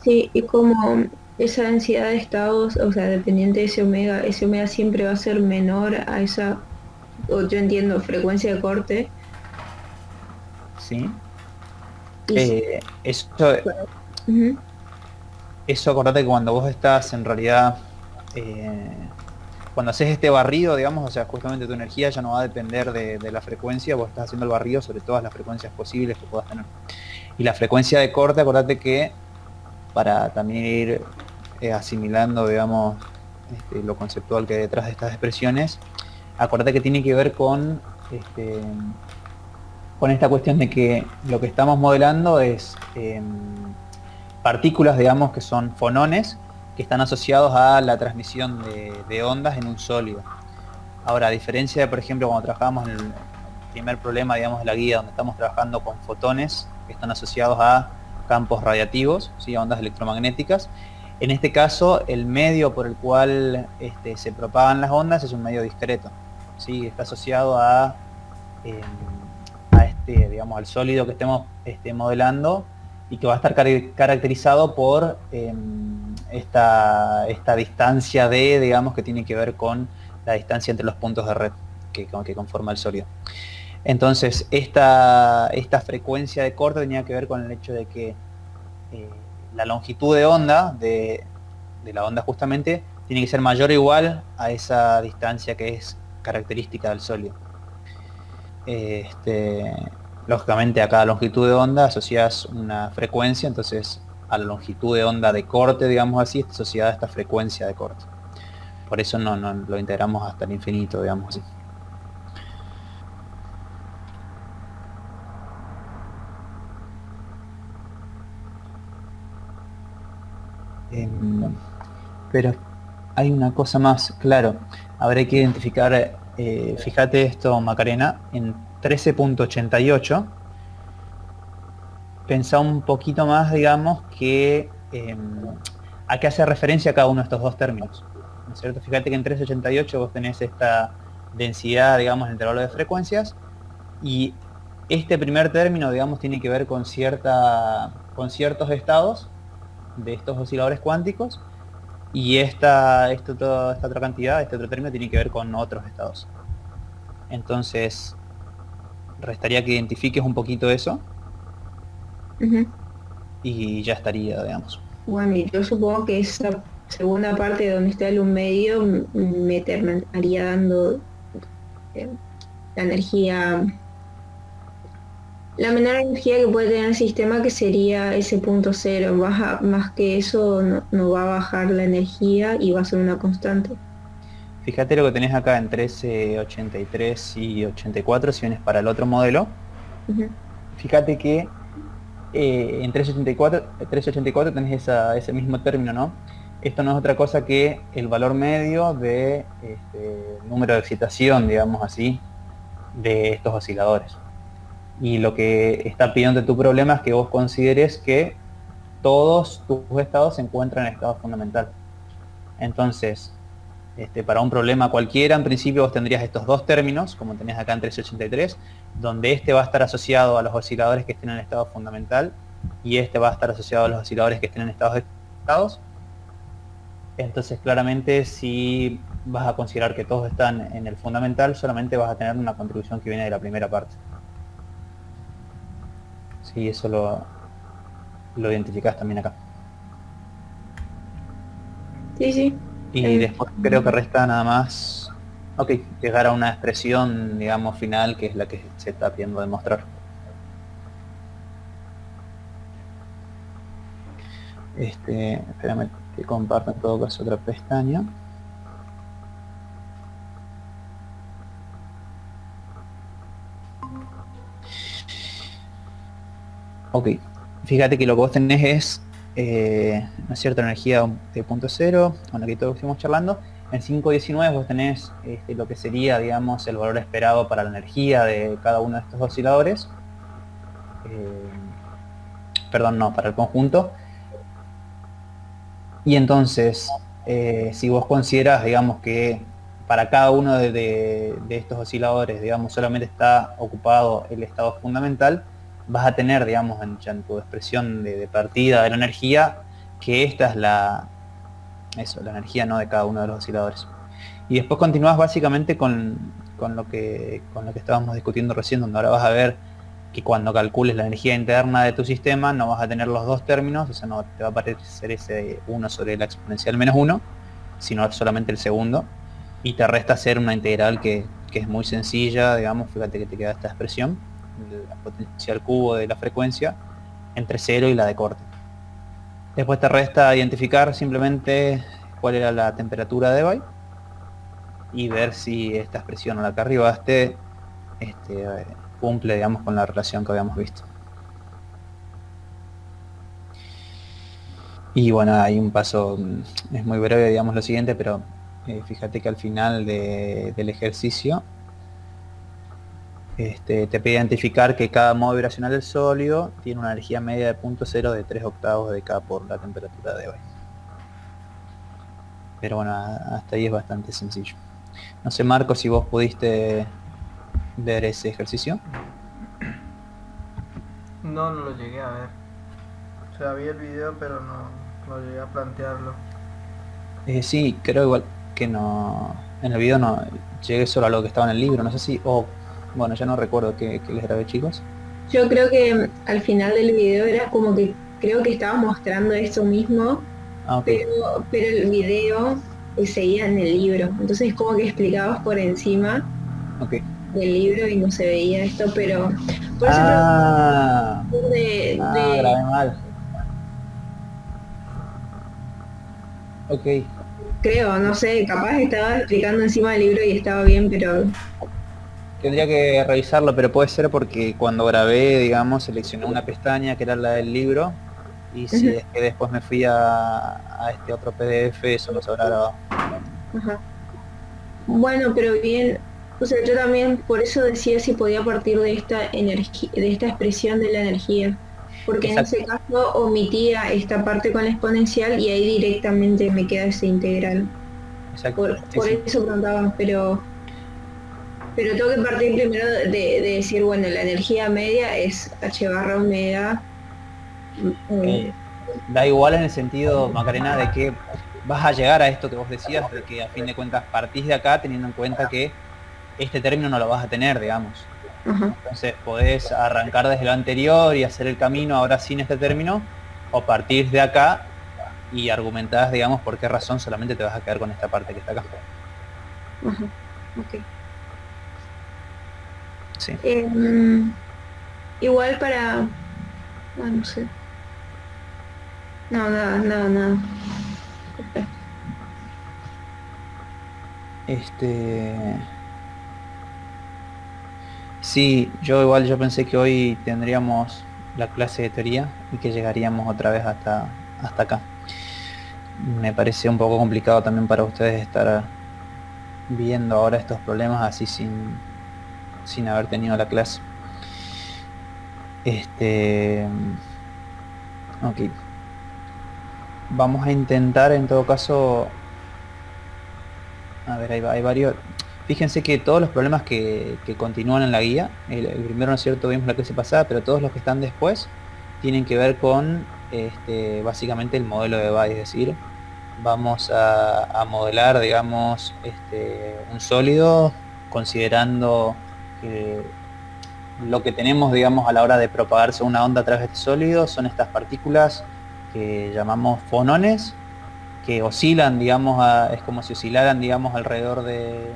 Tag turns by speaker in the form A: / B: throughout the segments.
A: Sí, y como esa densidad de estados, o sea, dependiente de ese omega siempre va a ser menor a esa, o yo entiendo, frecuencia de corte.
B: ¿Sí?
A: Y si-
B: Eso,
A: Ujú.
B: eso acordate que cuando vos estás en realidad, cuando haces este barrido, digamos, o sea, justamente tu energía ya no va a depender de la frecuencia, vos estás haciendo el barrido sobre todas las frecuencias posibles que puedas tener. Y la frecuencia de corte, acordate que para también ir asimilando, digamos, lo conceptual que hay detrás de estas expresiones, acordate que tiene que ver este, con esta cuestión de que lo que estamos modelando es partículas, digamos, que son fonones, que están asociados a la transmisión de ondas en un sólido. Ahora, a diferencia de, por ejemplo, cuando trabajamos en el primer problema, digamos, de la guía, donde estamos trabajando con fotones que están asociados a campos radiativos, ¿sí? A ondas electromagnéticas, en este caso, el medio por el cual se propagan las ondas es un medio discreto, ¿sí? Está asociado eh, digamos, al sólido que estemos modelando y que va a estar caracterizado por esta distancia D, digamos, que tiene que ver con la distancia entre los puntos de red que conforma el sólido. Entonces, esta frecuencia de corte tenía que ver con el hecho de que la longitud de onda de la onda justamente tiene que ser mayor o igual a esa distancia que es característica del sólido. Este, lógicamente a cada longitud de onda asocias una frecuencia, entonces a la longitud de onda de corte, digamos así, está asociada a esta frecuencia de corte. Por eso no lo integramos hasta el infinito, digamos así. Em, pero hay una cosa más, claro, habrá que identificar, fíjate esto, Macarena, en 13.88, pensá un poquito más, digamos, que a qué hace referencia a cada uno de estos dos términos. ¿No es cierto? Fíjate que en 388 vos tenés esta densidad, digamos, en el intervalo de frecuencias, y este primer término, digamos, tiene que ver con ciertos estados de estos osciladores cuánticos, y esta otra cantidad, este otro término, tiene que ver con otros estados. Entonces, restaría que identifiques un poquito eso
A: Ujú.
B: y ya estaría, digamos.
A: Bueno, y yo supongo que esa segunda parte donde está el un medio me terminaría dando eh, la energía, la menor energía que puede tener el sistema, que sería ese punto cero. Más que eso no va a bajar la energía y va a ser una constante.
B: Fíjate lo que tenés acá en 1383 y 84, si vienes para el otro modelo.
A: Ujú.
B: Fíjate que en 384 tenés ese mismo término, ¿no? Esto no es otra cosa que el valor medio de número de excitación, digamos así, de estos osciladores. Y lo que está pidiendo tu problema es que vos consideres que todos tus estados se encuentran en estado fundamental. Entonces, para un problema cualquiera, en principio vos tendrías estos dos términos, como tenés acá en 383, donde este va a estar asociado a los osciladores que estén en estado fundamental y este va a estar asociado a los osciladores que estén en estados excitados. Entonces, claramente, si vas a considerar que todos están en el fundamental, solamente vas a tener una contribución que viene de la primera parte. Sí, eso lo identificás también acá.
A: Sí, sí.
B: Y
A: Eh,
B: después creo que resta nada más, ok, llegar a una expresión, digamos, final, que es la que se está pidiendo demostrar. Espérame que comparta en todo caso otra pestaña. Ok, fíjate que lo que vos tenés es una cierta energía de punto cero, con la que todos estuvimos charlando. En 5.19 vos tenés lo que sería, digamos, el valor esperado para la energía de cada uno de estos osciladores. Eh, Perdón, no, para el conjunto. Y entonces, si vos consideras, digamos, que para cada uno de estos osciladores, digamos, solamente está ocupado el estado fundamental, vas a tener, digamos, ya en tu expresión de partida de la energía, que esta es la energía, ¿no?, de cada uno de los osciladores. Y después continúas básicamente con lo que estábamos discutiendo recién, donde ahora vas a ver que cuando calcules la energía interna de tu sistema no vas a tener los dos términos, o sea, no te va a aparecer ese 1 sobre la exponencial menos 1, sino solamente el segundo, y te resta hacer una integral que es muy sencilla, digamos. Fíjate que te queda esta expresión, la potencial cubo de la frecuencia, entre 0 y la de corte. Después te resta identificar simplemente cuál era la temperatura de Debye y ver si esta expresión o la que arribaste cumple, digamos, con la relación que habíamos visto. Y bueno, hay un paso, es muy breve, digamos, lo siguiente, pero fíjate que al final del ejercicio te pide identificar que cada modo vibracional del sólido tiene una energía media de 0.0 de 3 octavos de K por la temperatura de Debye. Pero bueno, hasta ahí es bastante sencillo. No sé, Marco, si vos pudiste ver ese ejercicio.
C: No lo llegué a ver. O sea, vi el video, pero no llegué a plantearlo.
B: Sí, creo igual que no. En el video no llegué solo a lo que estaba en el libro, no sé si. Bueno, ya no recuerdo qué les grabé, chicos.
A: Yo creo que al final del video era como que creo que estaba mostrando eso mismo,
B: Okay.
A: pero el video seguía en el libro. Entonces como que explicabas por encima del libro y no se veía esto, pero por eso
B: grabé mal. Ok.
A: Creo, no sé, capaz estaba explicando encima del libro y estaba bien, pero...
B: Tendría que revisarlo, pero puede ser porque cuando grabé, digamos, seleccioné una pestaña que era la del libro, y si es que después me fui a este otro PDF, eso lo habrá grabado.
A: Ajá. Bueno, pero bien, o sea, yo también por eso decía si podía partir de esta energía, de esta expresión de la energía, porque
B: Exacto.
A: en ese caso omitía esta parte con la exponencial y ahí directamente me queda ese integral.
B: Exacto.
A: Por eso preguntaba, pero tengo que partir primero de decir, bueno, la energía media es h barra omega.
B: Da igual en el sentido, Macarena, de que vas a llegar a esto que vos decías, de que a fin de cuentas partís de acá teniendo en cuenta que este término no lo vas a tener, digamos.
A: Ajá.
B: Entonces podés arrancar desde lo anterior y hacer el camino ahora sin este término, o partir de acá y argumentás, digamos, por qué razón solamente te vas a quedar con esta parte que está acá.
A: Ajá. Ok.
B: Sí.
A: Igual para... no sé. No, nada.
B: Sí, yo pensé que hoy tendríamos la clase de teoría y que llegaríamos otra vez hasta acá. Me parece un poco complicado también para ustedes estar viendo ahora estos problemas así sin haber tenido la clase. Ok. Vamos a intentar en todo caso. A ver, hay varios. Fíjense que todos los problemas que continúan en la guía, el primero, ¿no es cierto?, vimos la clase pasada, pero todos los que están después tienen que ver con básicamente el modelo de Debye, es decir, vamos a modelar, digamos, un sólido considerando que lo que tenemos, digamos, a la hora de propagarse una onda a través de este sólido son estas partículas que llamamos fonones, que oscilan, digamos, es como si oscilaran, digamos, alrededor de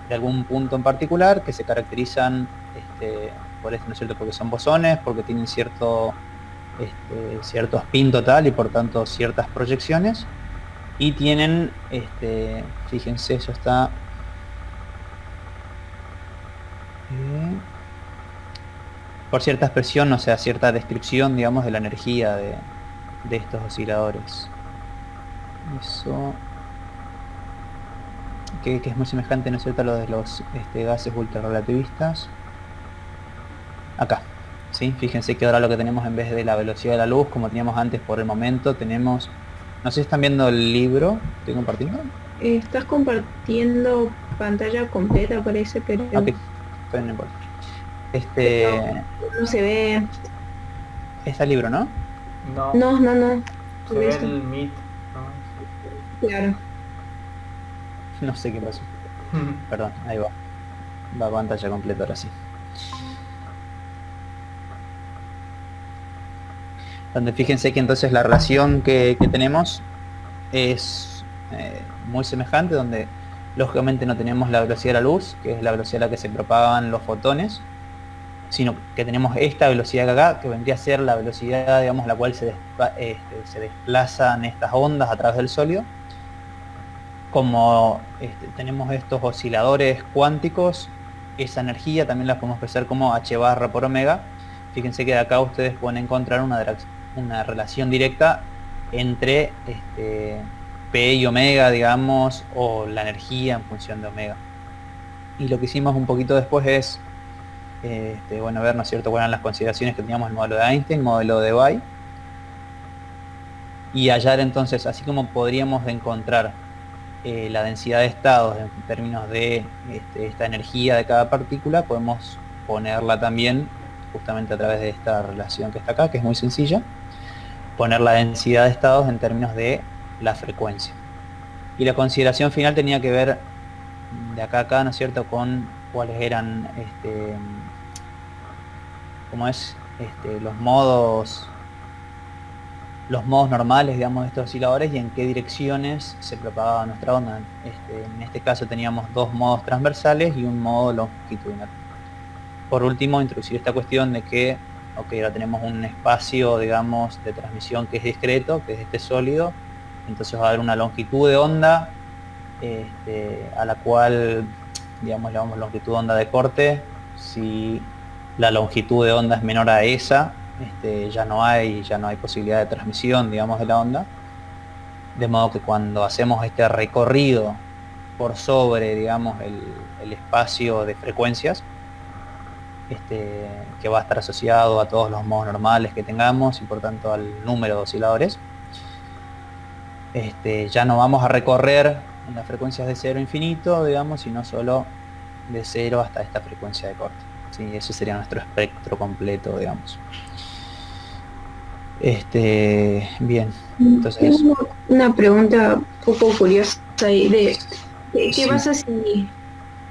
B: algún punto en particular, que se caracterizan por esto, ¿no es cierto?, porque son bosones, porque tienen cierto spin total y por tanto ciertas proyecciones, y tienen, fíjense, eso está por cierta expresión, o sea, cierta descripción, digamos, de la energía de estos osciladores. Eso que es muy semejante, ¿no es cierto?, a lo de los gases ultrarrelativistas. Acá, ¿sí? Fíjense que ahora lo que tenemos, en vez de la velocidad de la luz, como teníamos antes por el momento, tenemos... No sé si están viendo el libro. ¿Estoy compartiendo?
A: Estás compartiendo pantalla completa, parece, pero...
B: Ok, no importa.
A: No se ve...
B: Está el libro, ¿no?
C: No.
A: No.
C: Se ve
A: Eso,
C: el Meet,
A: claro.
B: No sé qué pasó.
C: ¿no?
B: Perdón, ahí va. Va a pantalla completa ahora sí. Donde fíjense que entonces la relación que tenemos es muy semejante, donde lógicamente no tenemos la velocidad de la luz, que es la velocidad a la que se propagan los fotones, sino que tenemos esta velocidad de acá, que vendría a ser la velocidad, digamos, a la cual se desplazan estas ondas a través del sólido. Como tenemos estos osciladores cuánticos, esa energía también la podemos expresar como h barra por omega. Fíjense que de acá ustedes pueden encontrar una relación directa entre P y omega, digamos, o la energía en función de omega. Y lo que hicimos un poquito después es bueno, ver, ¿no es cierto?, cuáles eran las consideraciones que teníamos el modelo de Einstein, modelo de Debye, y hallar entonces, así como podríamos encontrar la densidad de estados en términos de esta energía de cada partícula, podemos ponerla también justamente a través de esta relación que está acá, que es muy sencilla, poner la densidad de estados en términos de la frecuencia. Y la consideración final tenía que ver de acá a acá, ¿no es cierto?, con cuáles eran ¿cómo es? Los modos normales, digamos, de estos osciladores y en qué direcciones se propagaba nuestra onda. En este caso teníamos dos modos transversales y un modo longitudinal. Por último, introducir esta cuestión de que, ok, ahora tenemos un espacio, digamos, de transmisión que es discreto, que es este sólido, entonces va a haber una longitud de onda a la cual, digamos, le llamamos longitud de onda de corte. Si la longitud de onda es menor a esa, ya no hay posibilidad de transmisión, digamos, de la onda, de modo que cuando hacemos este recorrido por sobre, digamos, el espacio de frecuencias, que va a estar asociado a todos los modos normales que tengamos y por tanto al número de osciladores, ya no vamos a recorrer en las frecuencias de 0 a infinito, digamos, sino solo de 0 hasta esta frecuencia de corte. ¿Sí? Ese sería nuestro espectro completo, digamos. Bien, entonces...
A: Tengo una pregunta un poco curiosa ahí ¿qué
B: Sí.
A: pasa si,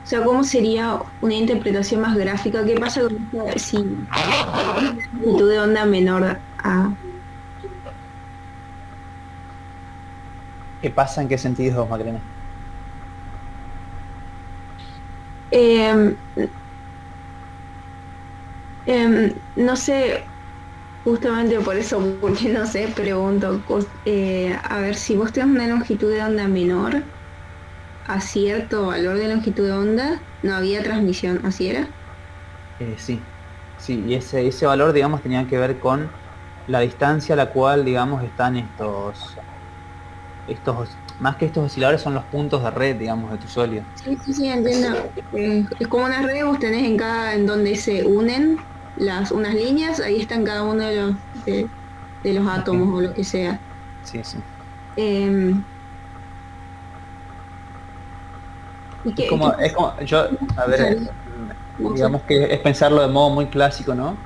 A: o sea, cómo sería una interpretación más gráfica? ¿Qué pasa con si la longitud de onda menor a...
B: ¿Qué pasa? ¿En qué sentido, Macarena?
A: Em, no sé, justamente por eso, porque no sé, pregunto, a ver, si vos tenés una longitud de onda menor a cierto valor de longitud de onda, no había transmisión, ¿así era?
B: Sí, y ese valor, digamos, tenía que ver con la distancia a la cual, digamos, están más que estos osciladores, son los puntos de red, digamos, de tu sólido.
A: Sí, entiendo. Es como una red, vos tenés en donde se unen unas líneas, ahí están cada uno de los átomos o lo que sea.
B: Sí.
A: Em, ¿Y
B: Es como, yo, a ver, digamos que es pensarlo de modo muy clásico, ¿no?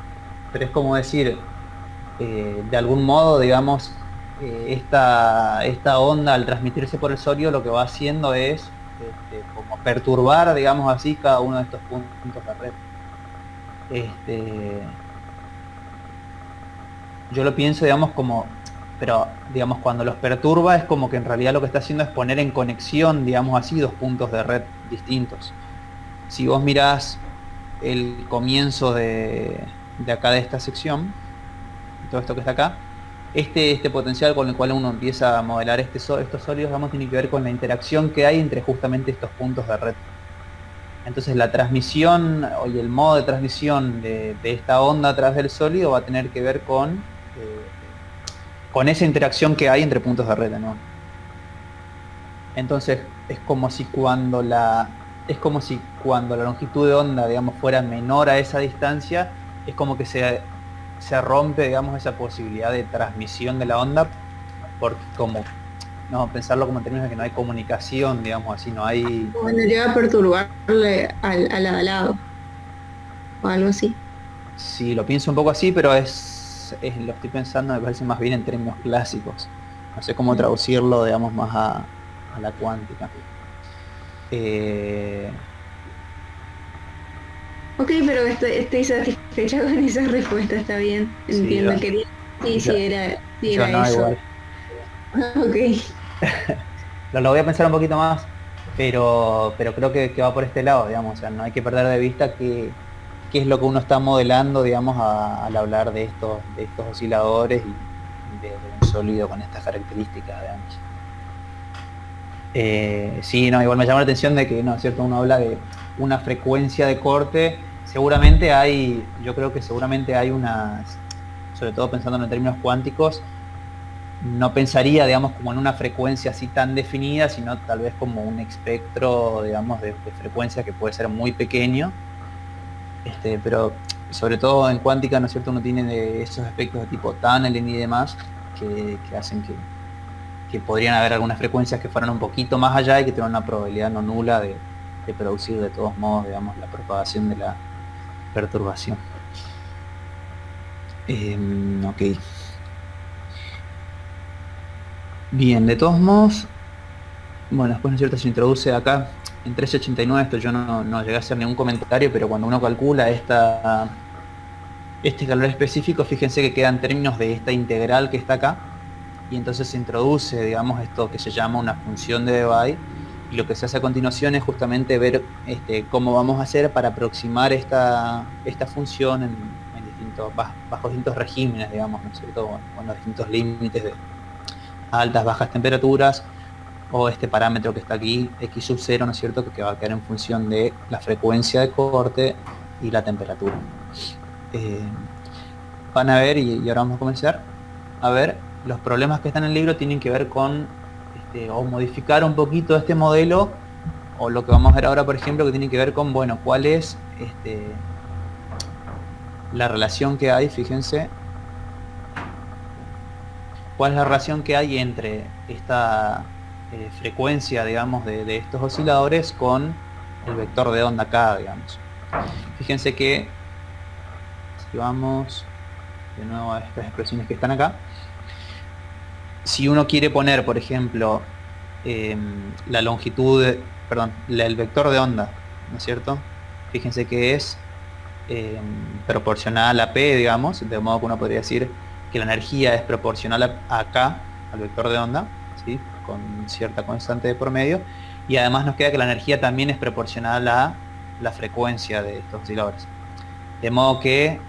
B: Pero es como decir, de algún modo, digamos, esta onda al transmitirse por el sólido lo que va haciendo es como perturbar, digamos así, cada uno de estos puntos de red. Yo lo pienso, digamos, pero digamos, cuando los perturba es como que en realidad lo que está haciendo es poner en conexión, digamos así, dos puntos de red distintos. Si vos mirás el comienzo de acá de esta sección, todo esto que está acá, este potencial con el cual uno empieza a modelar estos sólidos, digamos, tiene que ver con la interacción que hay entre justamente estos puntos de red. Entonces la transmisión y el modo de transmisión de esta onda a través del sólido va a tener que ver con esa interacción que hay entre puntos de red, ¿no? Entonces es como si cuando la longitud de onda, digamos, fuera menor a esa distancia, es como que se rompe, digamos, esa posibilidad de transmisión de la onda, porque pensarlo como en términos de que no hay comunicación, digamos así, no hay...
A: Bueno, llega a perturbarle al lado o algo así.
B: Sí, lo pienso un poco así, pero es lo estoy pensando, me parece más bien en términos clásicos. No sé cómo traducirlo, digamos, más a la cuántica.
A: Ok, pero estoy satisfecha con esa respuesta, está bien.
B: Sí,
A: Entiendo,
B: yo,
A: quería. Sí,
B: yo,
A: sí
B: yo
A: era
B: no
A: eso.
B: igual.
A: Ok.
B: Lo voy a pensar un poquito más, pero creo que va por este lado, digamos. O sea, no hay que perder de vista qué es lo que uno está modelando, digamos, al hablar de estos osciladores y de un sólido con estas características, digamos. Sí, no, igual me llama la atención de que, no, es cierto, uno habla de una frecuencia de corte, seguramente hay, yo creo que seguramente hay unas, sobre todo pensando en términos cuánticos, no pensaría, digamos, como en una frecuencia así tan definida, sino tal vez como un espectro, digamos, de frecuencia que puede ser muy pequeño, pero sobre todo en cuántica, ¿no es cierto?, uno tiene de esos aspectos de tipo tunneling y demás, que hacen que podrían haber algunas frecuencias que fueran un poquito más allá y que tengan una probabilidad no nula de producir de todos modos, digamos, la propagación de la perturbación. Ok. Bien, de todos modos, bueno, después, ¿no es cierto?, se introduce acá en 1389, esto yo no llegué a hacer ningún comentario, pero cuando uno calcula este calor específico, fíjense que quedan términos de esta integral que está acá, y entonces se introduce, digamos, esto que se llama una función de Debye, y lo que se hace a continuación es justamente ver cómo vamos a hacer para aproximar esta función en distintos, bajo distintos regímenes, digamos, ¿no es cierto?, con los distintos límites de altas, bajas temperaturas, o este parámetro que está aquí, x sub 0, ¿no es cierto?, que va a quedar en función de la frecuencia de corte y la temperatura. Van a ver, y ahora vamos a comenzar a ver, los problemas que están en el libro tienen que ver con o modificar un poquito este modelo, o lo que vamos a ver ahora, por ejemplo, que tiene que ver con, bueno, cuál es la relación que hay, fíjense, cuál es la relación que hay entre esta frecuencia, digamos, de estos osciladores con el vector de onda acá, digamos. Fíjense que si vamos de nuevo a estas expresiones que están acá, si uno quiere poner, por ejemplo, la longitud, perdón, el vector de onda, ¿no es cierto?, fíjense que es proporcional a P, digamos, de modo que uno podría decir que la energía es proporcional a K, al vector de onda, ¿sí?, con cierta constante de por medio, y además nos queda que la energía también es proporcional a la frecuencia de estos osciladores. De modo que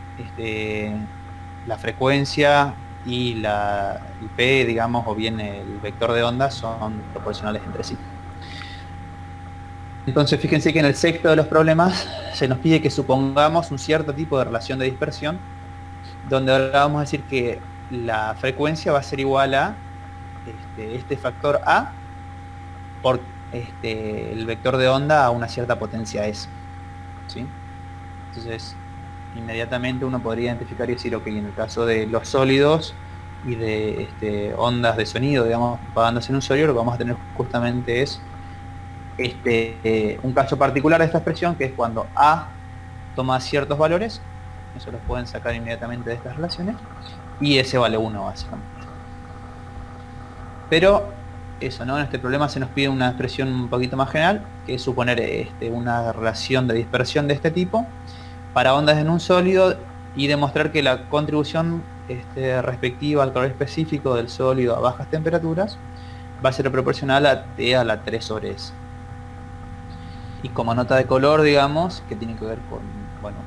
B: la frecuencia y el P, digamos, o bien el vector de onda son proporcionales entre sí. Entonces fíjense que en el sexto de los problemas se nos pide que supongamos un cierto tipo de relación de dispersión, donde ahora vamos a decir que la frecuencia va a ser igual a este factor A por el vector de onda a una cierta potencia S, ¿sí? Entonces inmediatamente uno podría identificar y decir, ok, en el caso de los sólidos y de ondas de sonido, digamos, propagándose en un sólido, lo que vamos a tener justamente es un caso particular de esta expresión, que es cuando A toma ciertos valores, eso los pueden sacar inmediatamente de estas relaciones, y S vale 1 básicamente. Pero eso, ¿no? En este problema se nos pide una expresión un poquito más general, que es suponer una relación de dispersión de este tipo para ondas en un sólido y demostrar que la contribución respectiva al calor específico del sólido a bajas temperaturas va a ser proporcional a T a la 3 sobre S. Y como nota de color, digamos, que tiene que ver con, bueno,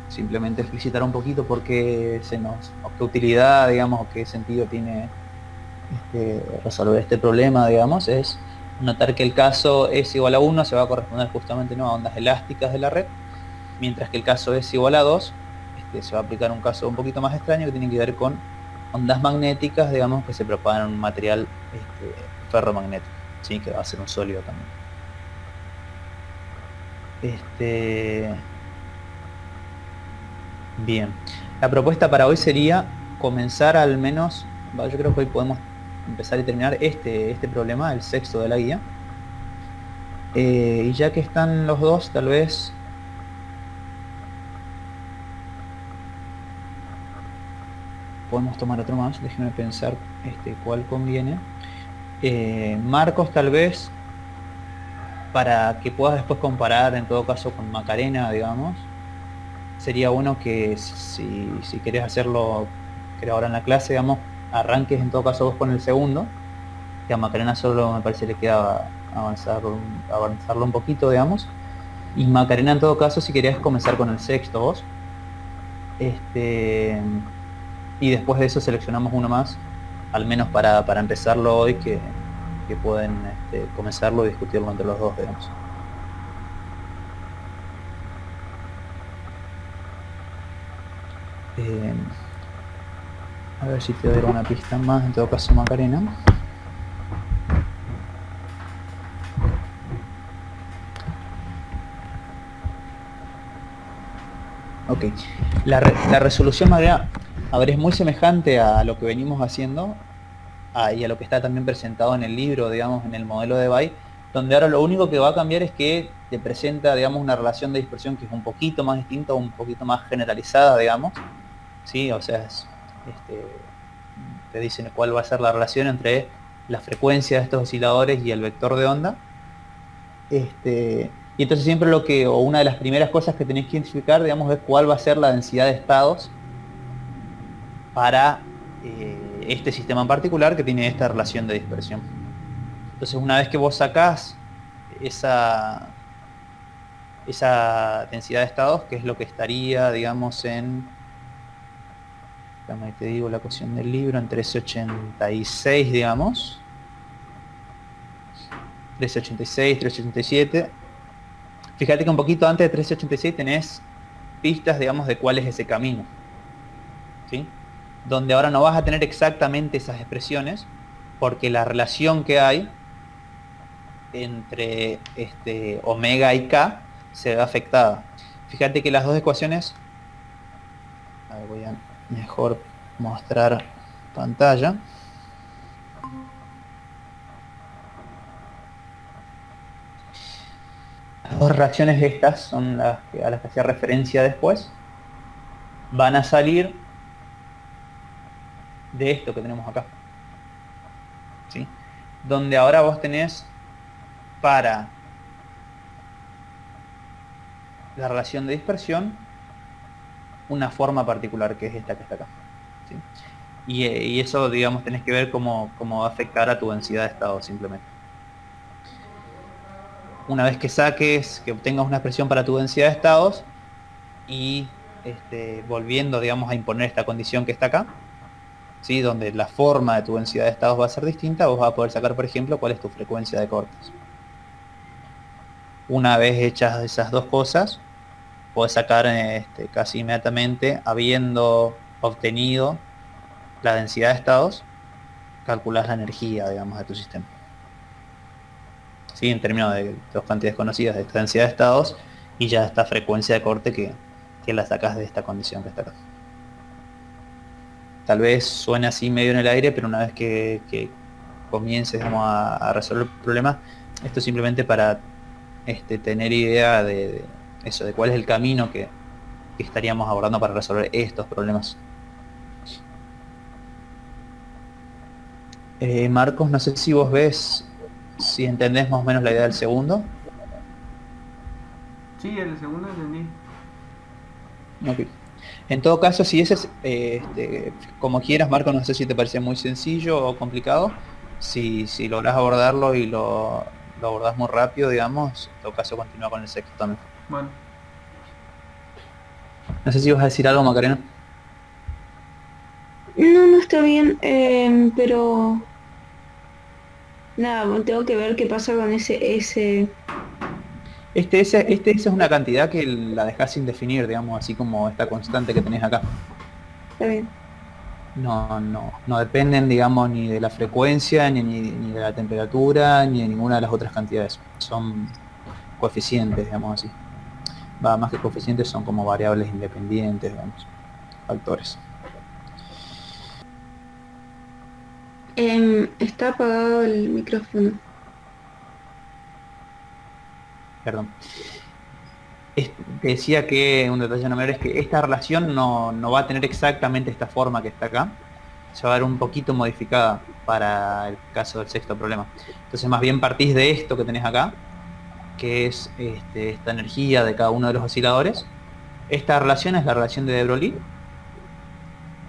B: simplemente explicitar un poquito por qué o qué utilidad, digamos, o qué sentido tiene resolver este problema, digamos, es notar que el caso S igual a 1 se va a corresponder justamente, ¿no?, a ondas elásticas de la red, mientras que el caso S igual a 2 se va a aplicar un caso un poquito más extraño que tiene que ver con ondas magnéticas, digamos, que se propagan en un material ferromagnético, ¿sí?, que va a ser un sólido también. Bien, la propuesta para hoy sería comenzar al menos, yo creo que hoy podemos empezar y terminar este problema, el sexto de la guía, y ya que están los dos, tal vez podemos tomar otro más, déjenme pensar cuál conviene. Marcos, tal vez, para que puedas después comparar en todo caso con Macarena, digamos, sería bueno que si querés hacerlo, que ahora en la clase, digamos, arranques en todo caso vos con el segundo, que a Macarena solo me parece le queda avanzarlo un poquito, digamos, y Macarena en todo caso si querés comenzar con el sexto vos, y después de eso seleccionamos uno más, al menos para empezarlo hoy, que pueden comenzarlo y discutirlo entre los dos, digamos. A ver si te doy una pista más, en todo caso Macarena. Ok, la resolución Macarena, a ver, es muy semejante a lo que venimos haciendo y a lo que está también presentado en el libro, digamos, en el modelo de Bay, donde ahora lo único que va a cambiar es que te presenta, digamos, una relación de dispersión que es un poquito más distinta, un poquito más generalizada, digamos, ¿sí? O sea, te dicen cuál va a ser la relación entre la frecuencia de estos osciladores y el vector de onda. Y entonces siempre una de las primeras cosas que tenés que identificar, digamos, es cuál va a ser la densidad de estados para este sistema en particular que tiene esta relación de dispersión. Entonces una vez que vos sacás esa densidad de estados, que es lo que estaría, digamos, te digo la ecuación del libro, en 1386, digamos, 1386, 1387. Fíjate que un poquito antes de 1386 tenés pistas, digamos, de cuál es ese camino, ¿sí? Donde ahora no vas a tener exactamente esas expresiones, porque la relación que hay entre omega y k se ve afectada. Fíjate que las dos ecuaciones, a ver, voy a mejor mostrar pantalla. Las dos reacciones de estas son a las que hacía referencia después. Van a salir de esto que tenemos acá, ¿sí? Donde ahora vos tenés para la relación de dispersión una forma particular, que es esta que está acá, ¿sí? Y eso, digamos, tenés que ver cómo va a afectar a tu densidad de estado simplemente. Una vez que obtengas una expresión para tu densidad de estados y volviendo, digamos, a imponer esta condición que está acá, ¿sí? Donde la forma de tu densidad de estados va a ser distinta, vos vas a poder sacar, por ejemplo, cuál es tu frecuencia de cortes. Una vez hechas esas dos cosas, podés sacar casi inmediatamente, habiendo obtenido la densidad de estados, calcular la energía, digamos, de tu sistema. ¿Sí? En términos de dos cantidades conocidas de esta densidad de estados y ya esta frecuencia de corte que la sacas de esta condición que está acá. Tal vez suene así medio en el aire, pero una vez que comiences, digamos, a resolver el problema, esto es simplemente para tener idea de eso, de cuál es el camino que estaríamos abordando para resolver estos problemas. Marcos, no sé si vos ves, si entendés más o menos la idea del segundo.
C: Sí, el segundo entendí.
B: Ok. En todo caso, si ese es, como quieras, Marco, no sé si te parece muy sencillo o complicado. Si lográs abordarlo y lo abordás muy rápido, digamos, en todo caso continúa con el sexto también.
C: Bueno.
B: No sé si vas a decir algo, Macarena.
A: No está bien, pero nada, tengo que ver qué pasa con ese.
B: Esa es una cantidad que la dejás sin definir, digamos, así como esta constante que tenés acá.
A: Está bien.
B: No dependen, digamos, ni de la frecuencia, ni de la temperatura, ni de ninguna de las otras cantidades. Son coeficientes, digamos así. Más que coeficientes, son como variables independientes, digamos, factores.
A: Está apagado el micrófono.
B: Perdón. Te decía que un detalle no menor es que esta relación no va a tener exactamente esta forma que está acá, se va a ver un poquito modificada para el caso del sexto problema. Entonces más bien partís de esto que tenés acá, que es esta energía de cada uno de los osciladores. Esta relación es la relación de de Broglie,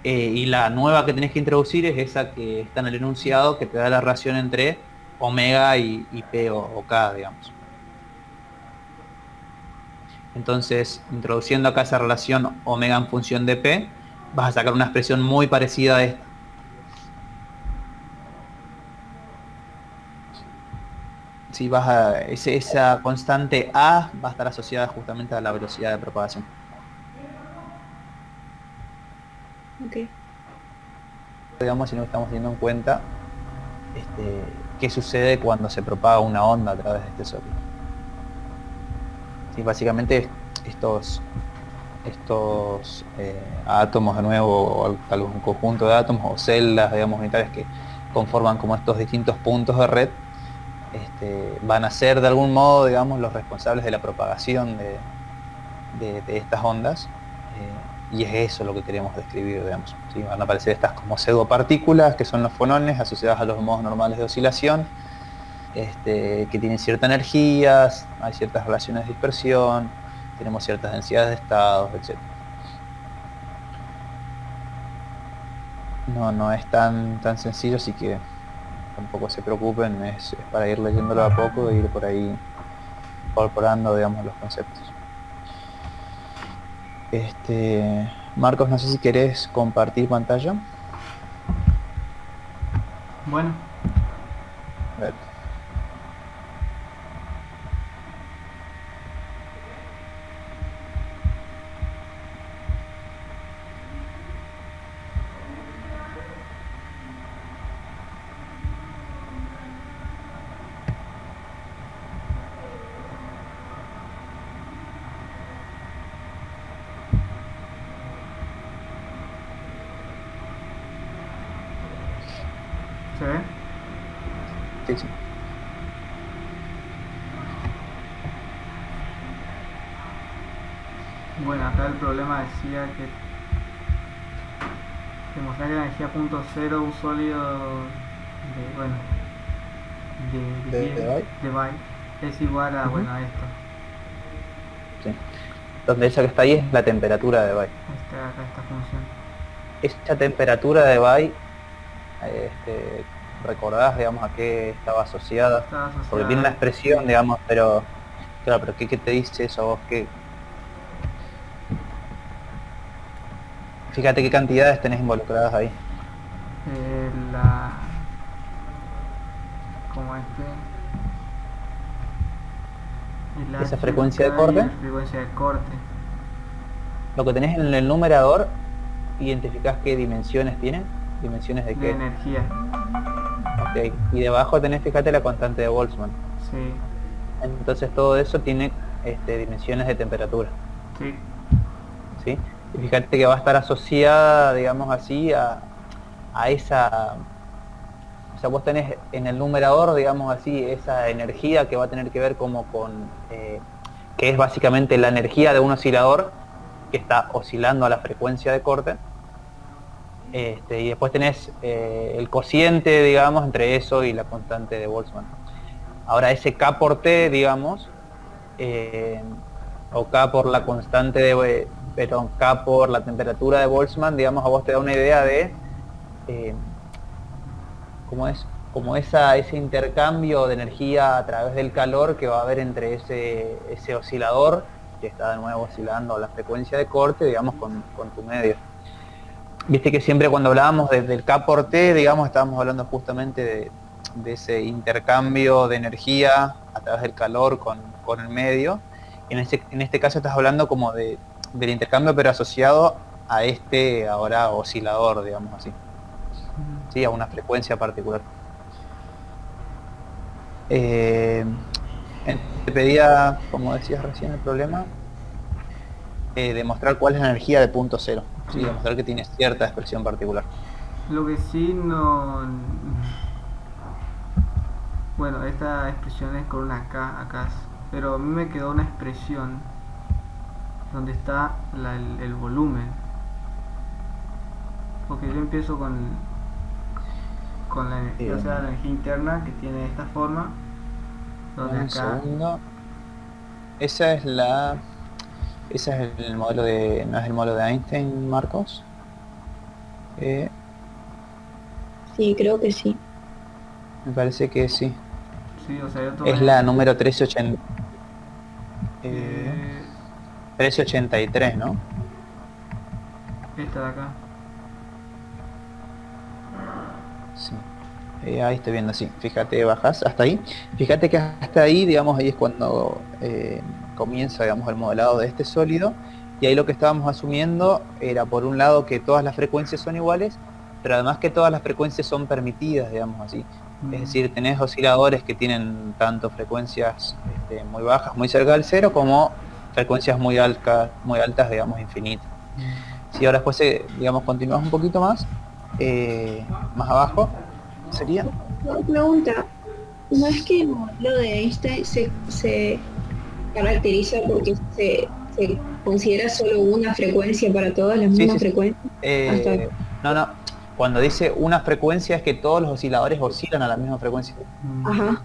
B: y la nueva que tenés que introducir es esa que está en el enunciado, que te da la relación entre omega y P o K, digamos. Entonces, introduciendo acá esa relación omega en función de P, vas a sacar una expresión muy parecida a esta. Sí, esa constante A va a estar asociada justamente a la velocidad de propagación.
A: Ok.
B: Digamos, si no estamos teniendo en cuenta qué sucede cuando se propaga una onda a través de este sólido. Sí, básicamente estos átomos de nuevo, o algún conjunto de átomos o celdas, digamos, unitarias que conforman como estos distintos puntos de red, van a ser de algún modo, digamos, los responsables de la propagación de estas ondas, y es eso lo que queremos describir, digamos. ¿Sí? Van a aparecer estas como pseudopartículas, que son los fonones, asociadas a los modos normales de oscilación, que tienen cierta energía, hay ciertas relaciones de dispersión, tenemos ciertas densidades de estados, etc. No es tan sencillo, así que tampoco se preocupen, es para ir leyéndolo a poco e ir por ahí incorporando, digamos, los conceptos. Marcos, no sé si querés compartir pantalla.
C: Bueno.
B: A ver.
C: ¿Se ve?
B: Sí, sí.
C: Bueno, acá el problema decía que demostrar que la energía punto cero un sólido de Weyl es igual a, bueno, a esto.
B: Sí. Donde esa que está ahí es la temperatura de Weyl.
C: Acá esta función.
B: Esta temperatura de Weyl, recordás, digamos, a qué estaba asociada, porque tiene una expresión, sí, digamos, pero claro, pero ¿qué te dice eso a vos? Fíjate qué cantidades tenés involucradas ahí. Esa frecuencia de corte. Lo que tenés en el numerador, identificás qué dimensiones tiene. ¿Dimensiones de qué?
C: De energía.
B: Ok, y debajo tenés, fíjate, la constante de Boltzmann.
C: Sí.
B: Entonces todo eso tiene dimensiones de temperatura.
C: Sí.
B: ¿Sí? Y fíjate que va a estar asociada, digamos así, a esa... O sea, vos tenés en el numerador, digamos así, esa energía que va a tener que ver como con... que es básicamente la energía de un oscilador que está oscilando a la frecuencia de corte. Y después tenés el cociente, digamos, entre eso y la constante de Boltzmann. Ahora ese K por T, digamos, o K por la constante de... Pero K por la temperatura de Boltzmann, digamos, a vos te da una idea de cómo es, como ese intercambio de energía a través del calor que va a haber entre ese oscilador que está de nuevo oscilando a la frecuencia de corte, digamos, con tu medio. Viste que siempre cuando hablábamos del K por T, digamos, estábamos hablando justamente de ese intercambio de energía a través del calor con el medio. En este caso estás hablando como del intercambio, pero asociado a ahora oscilador, digamos así. ¿Sí? A una frecuencia particular. Te pedía, como decías recién, el problema, demostrar cuál es la energía de punto cero. ¿Sí? Demostrar que tiene cierta expresión particular.
C: Lo que sí no... Bueno, esta expresión es con una K acá, pero a mí me quedó una expresión donde está el volumen, porque yo empiezo con con la energía, o sea, la energía interna que tiene esta forma, donde
B: un
C: acá...
B: segundo. Esa es la... Ese es el modelo de... ¿No es el modelo de Einstein, Marcos? Me
A: Sí, creo que sí.
B: parece que sí.
C: Sí, o sea, yo
B: Es
C: tomé
B: la número 1380,
C: eh,
B: 1383, ¿no?
C: esta de acá.
B: Sí. Ahí estoy viendo, sí. Fíjate, bajas hasta ahí. Fíjate que hasta ahí, digamos, ahí es cuando comienza, digamos, el modelado de este sólido. Y ahí lo que estábamos asumiendo era, por un lado, que todas las frecuencias son iguales, pero además que todas las frecuencias son permitidas, digamos así. Es decir, tenés osciladores que tienen tanto frecuencias muy bajas, muy cerca del cero, como frecuencias muy altas, digamos, infinitas. Si ahora después, digamos, continuamos un poquito más abajo, sería...
A: Una pregunta, ¿no es que el modelo de Einstein se caracteriza porque se considera solo una frecuencia para todas las
B: Sí,
A: mismas
B: sí, sí.
A: frecuencias? Hasta,
B: No, no. Cuando dice una frecuencia es que todos los osciladores oscilan a la misma frecuencia.
A: ajá,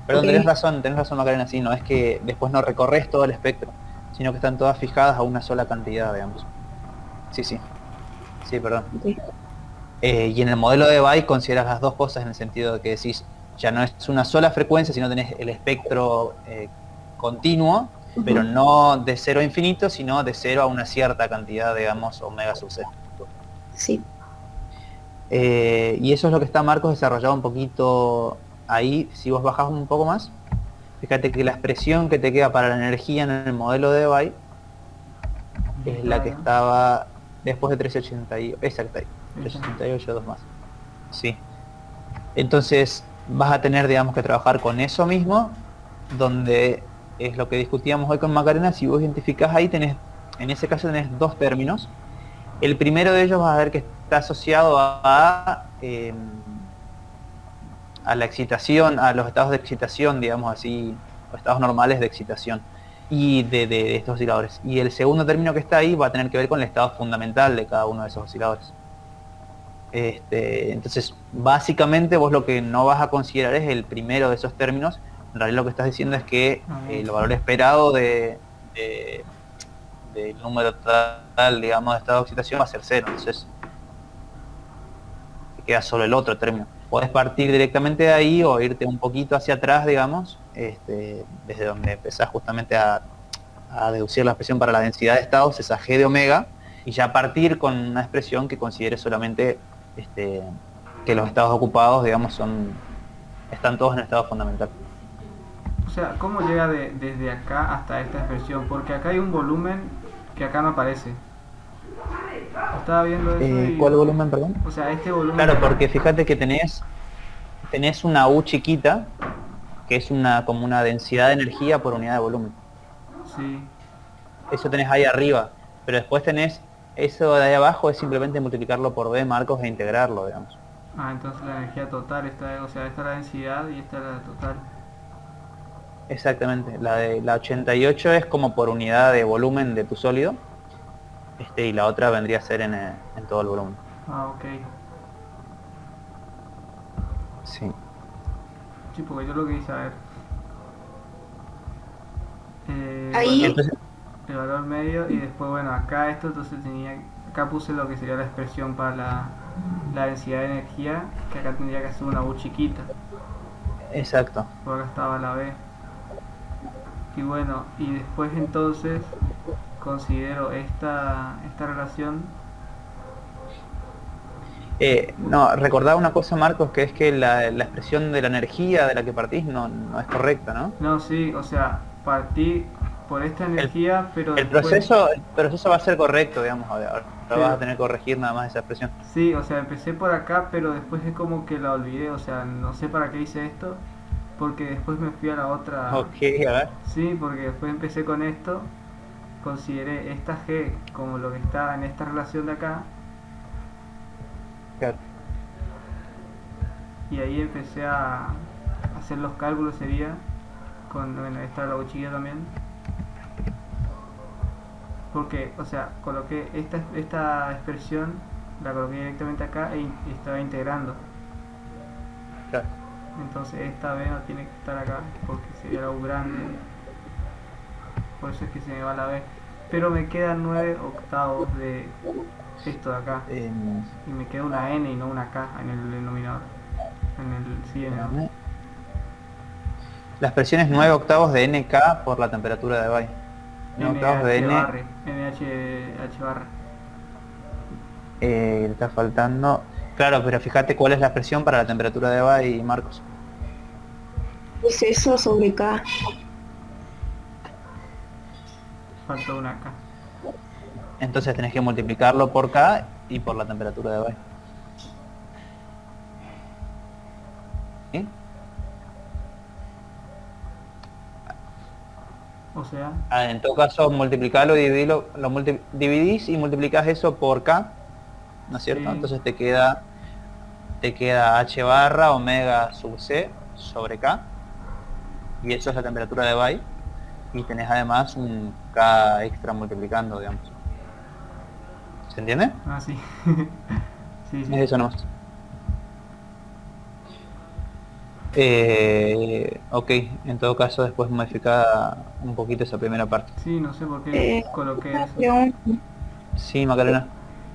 B: Perdón,
A: ok,
B: tenés razón Macarena, sí, no es que después no recorres todo el espectro, sino que están todas fijadas a una sola cantidad, digamos. Sí, sí. Sí, perdón.
A: ok.
B: Y en el modelo de Bay consideras las dos cosas en el sentido de que decís, ya no es una sola frecuencia, sino tenés el espectro continuo, pero
A: Ujú.
B: no de cero a infinito, sino de cero a una cierta cantidad, digamos, omega sub c.
A: Sí,
B: Y eso es lo que está Marcos desarrollado un poquito ahí. Si vos bajás un poco más, fíjate que la expresión que te queda para la energía en el modelo de Debye es la que estaba después de 1380, exacto, 388, dos más. Sí. Entonces vas a tener, digamos, que trabajar con eso mismo, donde es lo que discutíamos hoy con Macarena. Si vos identificás ahí, en ese caso tenés dos términos. El primero de ellos vas a ver que está asociado a la excitación, a los estados de excitación, digamos así, o estados normales de excitación y de estos osciladores. Y el segundo término que está ahí va a tener que ver con el estado fundamental de cada uno de esos osciladores. Entonces, básicamente vos lo que no vas a considerar es el primero de esos términos. En realidad lo que estás diciendo es que el valor esperado del número total, digamos, de estado de excitación va a ser cero. Entonces, te queda solo el otro término. Podés partir directamente de ahí o irte un poquito hacia atrás, digamos, desde donde empezás justamente a deducir la expresión para la densidad de estados, esa G de omega, y ya partir con una expresión que considere solamente que los estados ocupados, digamos, están todos en estado fundamental.
C: O sea, ¿cómo llega desde acá hasta esta expresión? Porque acá hay un volumen que acá no aparece. Estaba viendo eso
B: ¿Cuál volumen, perdón?
C: O sea, este volumen...
B: Claro, porque fíjate que tenés una U chiquita, que es como una densidad de energía por unidad de volumen.
C: Sí.
B: Eso tenés ahí arriba, pero después tenés eso de ahí abajo, es simplemente multiplicarlo por B, Marcos, e integrarlo, digamos.
C: Ah, entonces la energía total, o sea, esta es la densidad y esta es la total.
B: Exactamente, la 88 es como por unidad de volumen de tu sólido, y la otra vendría a ser en todo el volumen.
C: Ah, ok.
B: Sí.
C: Sí, porque yo lo quería saber.
A: ahí,
B: Entonces,
C: El valor medio y después, bueno, acá esto, entonces acá puse lo que sería la expresión para la densidad de energía, que acá tendría que ser una U chiquita.
B: exacto.
C: Por acá estaba la B. Y bueno, y después entonces considero esta relación.
B: No, recordaba una cosa, Marcos, que es que la expresión de la energía de la que partís no es correcta, ¿no?
C: No, sí, o sea, partí por esta energía, pero
B: El
C: después...
B: proceso va a ser correcto, digamos, ahora
C: Pero-
B: vas a tener que corregir nada más esa expresión.
C: Sí, o sea, empecé por acá, pero después es como que la olvidé, o sea, no sé para qué hice esto, porque después me fui a la otra...
B: Ok, a ver.
C: Sí, porque después empecé con esto, consideré esta G como lo que está en esta relación de acá,
B: Claro.
C: y ahí empecé a hacer los cálculos, sería, bueno, esta la cuchilla también, porque, o sea, coloqué esta expresión, la coloqué directamente acá y estaba integrando.
B: Claro.
C: Entonces esta B no tiene que estar acá porque sería la U grande. Por eso es que se me va la B. Pero me quedan 9 octavos de esto de acá. Y me queda una N y no una K en el denominador.
B: Espérame. La expresión es 9 octavos de NK por la temperatura de Bay. 9 octavos de N.
C: NH barra.
B: Le está faltando. Claro, pero fíjate cuál es la expresión para la temperatura de Bay, Marcos.
A: Es eso sobre K.
C: Falta una K.
B: Entonces tenés que multiplicarlo por K y por la temperatura de Bay. ¿Sí?
C: O sea,
B: En todo caso, multiplicarlo y dividirlo, dividís y multiplicás eso por K, ¿no es cierto?
C: Sí.
B: Entonces te queda H barra omega sub C sobre K, y eso es la temperatura de Bay, y tenés además un K extra multiplicando, digamos. ¿Se entiende?
C: sí. Sí.
B: Es eso nomás. Ok, en todo caso después modifica un poquito esa primera parte.
C: Sí, no sé por qué coloqué eso.
A: Pregunta.
B: Sí, Macarena.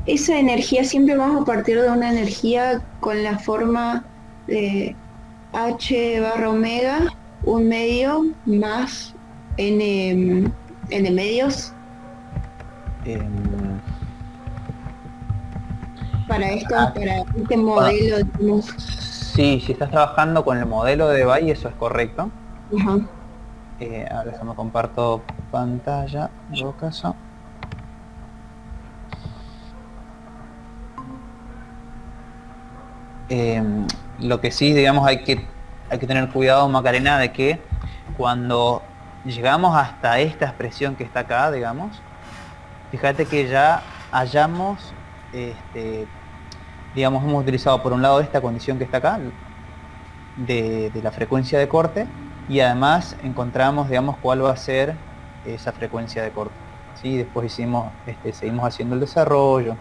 A: Esa energía siempre vamos a partir de una energía con la forma de H barra omega, un medio más n medios. Para este modelo, digamos.
B: Sí, si estás trabajando con el modelo de Bay, eso es correcto.
A: Ajá.
B: Ahora déjame comparto pantalla, en todo caso. Lo que sí, digamos, hay que tener cuidado, Macarena, de que cuando llegamos hasta esta expresión que está acá, digamos, fíjate que ya hayamos, digamos, hemos utilizado por un lado esta condición que está acá, de la frecuencia de corte, y además encontramos, digamos, cuál va a ser esa frecuencia de corte. ¿Sí? Después seguimos haciendo el desarrollo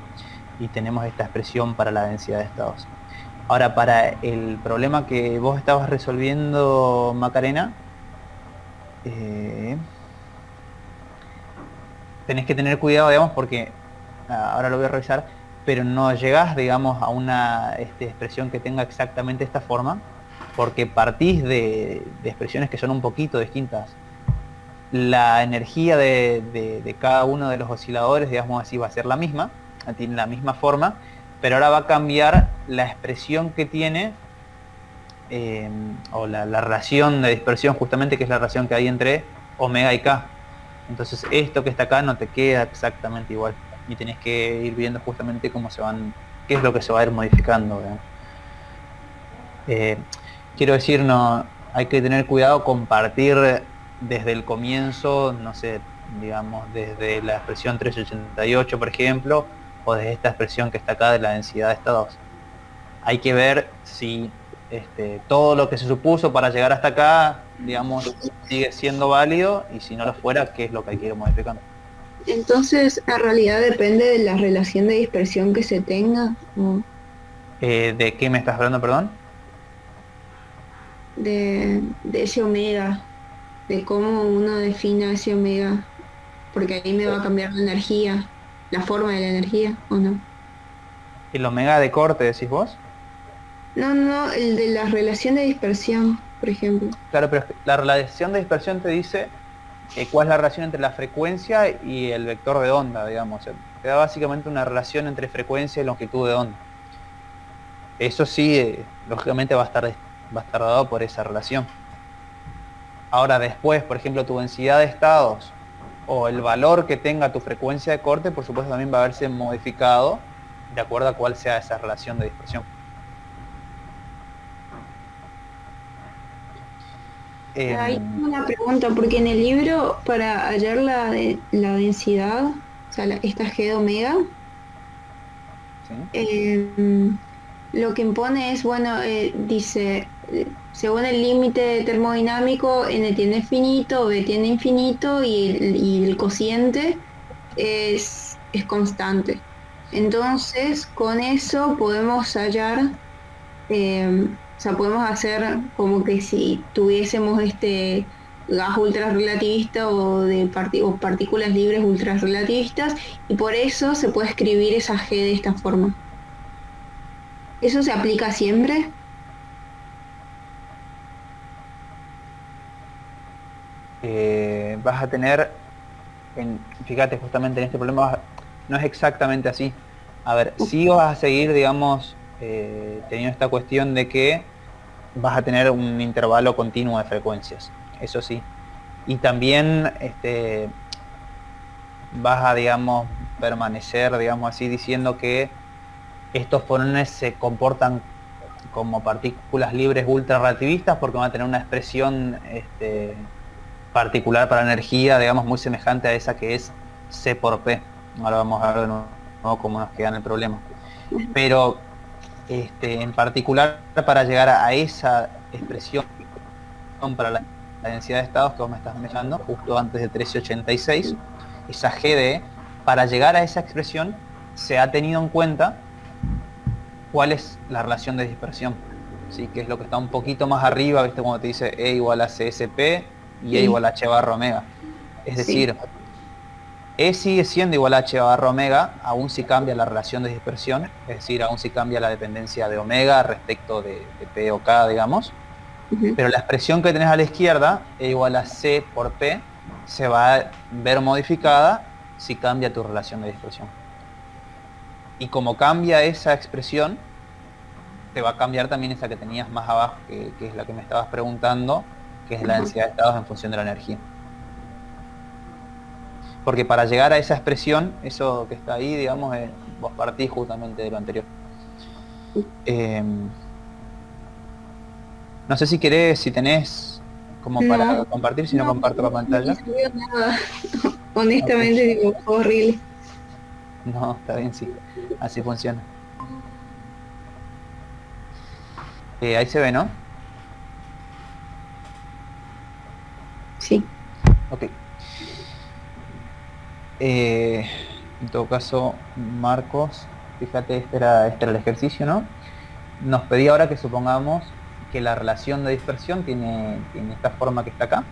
B: y tenemos esta expresión para la densidad de estados. Ahora, para el problema que vos estabas resolviendo, Macarena, tenés que tener cuidado, digamos, porque ahora lo voy a revisar, pero no llegás, digamos, a una expresión que tenga exactamente esta forma, porque partís de expresiones que son un poquito distintas. La energía de cada uno de los osciladores, digamos así, va a ser la misma, tiene la misma forma, pero ahora va a cambiar la expresión que tiene, o la relación de dispersión, justamente, que es la relación que hay entre omega y K. Entonces esto que está acá no te queda exactamente igual, y tenés que ir viendo justamente cómo qué es lo que se va a ir modificando. Quiero decir, no hay que tener cuidado con partir desde el comienzo, no sé, digamos, desde la expresión 388, por ejemplo, o desde esta expresión que está acá de la densidad de estados. Hay que ver si todo lo que se supuso para llegar hasta acá, digamos, sigue siendo válido, y si no lo fuera, qué es lo que hay que ir modificando.
A: Entonces, en realidad depende de la relación de dispersión que se tenga.
B: ¿De qué me estás hablando, perdón?
A: De ese omega, de cómo uno defina ese omega, porque ahí me va a cambiar la energía, la forma de la energía, ¿o no?
B: ¿El omega de corte decís vos?
A: No, el de la relación de dispersión, por ejemplo.
B: Claro, pero la relación de dispersión te dice cuál es la relación entre la frecuencia y el vector de onda, digamos. O sea, te da básicamente una relación entre frecuencia y longitud de onda. Eso sí, lógicamente va a estar dado por esa relación. Ahora después, por ejemplo, tu densidad de estados o el valor que tenga tu frecuencia de corte, por supuesto también va a verse modificado de acuerdo a cuál sea esa relación de dispersión.
A: Hay una pregunta, porque en el libro, para hallar la densidad, o sea, esta G de omega,
B: ¿sí?
A: Lo que impone es, bueno, dice, según el límite termodinámico, N tiene finito, B tiene infinito, y el cociente es constante. Entonces, con eso podemos hallar sea, podemos hacer como que si tuviésemos este gas ultrarrelativista o partículas libres ultrarrelativistas, y por eso se puede escribir esa G de esta forma. ¿Eso se aplica siempre?
B: Vas a tener, fíjate, justamente en este problema no es exactamente así. A ver, sí vas a seguir, digamos, teniendo esta cuestión de que vas a tener un intervalo continuo de frecuencias, eso sí. Y también vas a, digamos, permanecer, digamos así, diciendo que estos fonones se comportan como partículas libres ultrarrelativistas porque van a tener una expresión particular para energía, digamos, muy semejante a esa que es C por P. Ahora vamos a ver de nuevo cómo nos queda en el problema. Pero en particular para llegar a esa expresión para la densidad de estados que vos me estás mencionando, justo antes de 1386, esa GD, para llegar a esa expresión se ha tenido en cuenta cuál es la relación de dispersión, ¿sí? Que es lo que está un poquito más arriba, ¿viste? Cuando te dice E igual a CSP y E igual a H barra omega. Es decir, E sigue siendo igual a H barra omega, aún si cambia la relación de dispersión, es decir, aún si cambia la dependencia de omega respecto de P o K, digamos. Pero la expresión que tenés a la izquierda, E igual a C por P, se va a ver modificada si cambia tu relación de dispersión. Y como cambia esa expresión, te va a cambiar también esa que tenías más abajo, que es la que me estabas preguntando, que es la densidad de estados en función de la energía. Porque para llegar a esa expresión, eso que está ahí, digamos, vos partís justamente de lo anterior. No sé si querés, si tenés como para compartir, si no comparto la pantalla.
A: No veo nada. Honestamente, digo, horrible.
B: No, está bien, sí. Así funciona. Ahí se ve, ¿no?
A: Sí.
B: Ok. En todo caso, Marcos, fíjate, este era el ejercicio, ¿no? Nos pedía ahora que supongamos que la relación de dispersión tiene esta forma que está acá.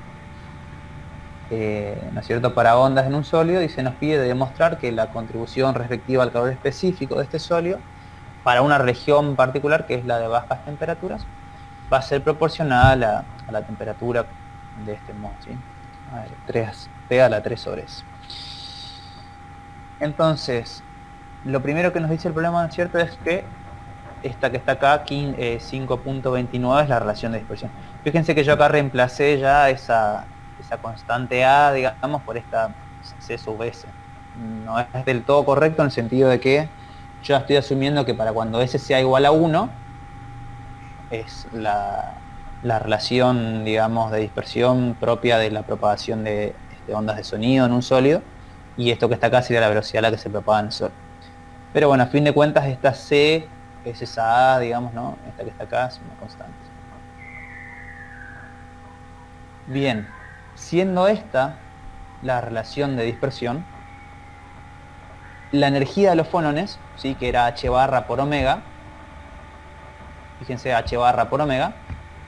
B: ¿No es cierto? Para ondas en un sólido, y se nos pide demostrar que la contribución respectiva al calor específico de este sólido para una región particular, que es la de bajas temperaturas, va a ser proporcional a la temperatura de este modo, ¿sí? A ver, P a la 3 sobre S. Entonces, lo primero que nos dice el problema, ¿no es cierto?, es que esta que está acá, 5.29, es la relación de dispersión. Fíjense que yo acá reemplacé ya esa constante A, digamos, por esta C sub S. No es del todo correcto en el sentido de que yo estoy asumiendo que para cuando S sea igual a 1, es la relación, digamos, de dispersión propia de la propagación de ondas de sonido en un sólido, y esto que está acá sería la velocidad a la que se propaga en el sólido. Pero bueno, a fin de cuentas esta C es esa A, digamos, ¿no? Esta que está acá es una constante. Bien, siendo esta la relación de dispersión, la energía de los fonones, ¿sí?, que era H barra por omega, fíjense, H barra por omega,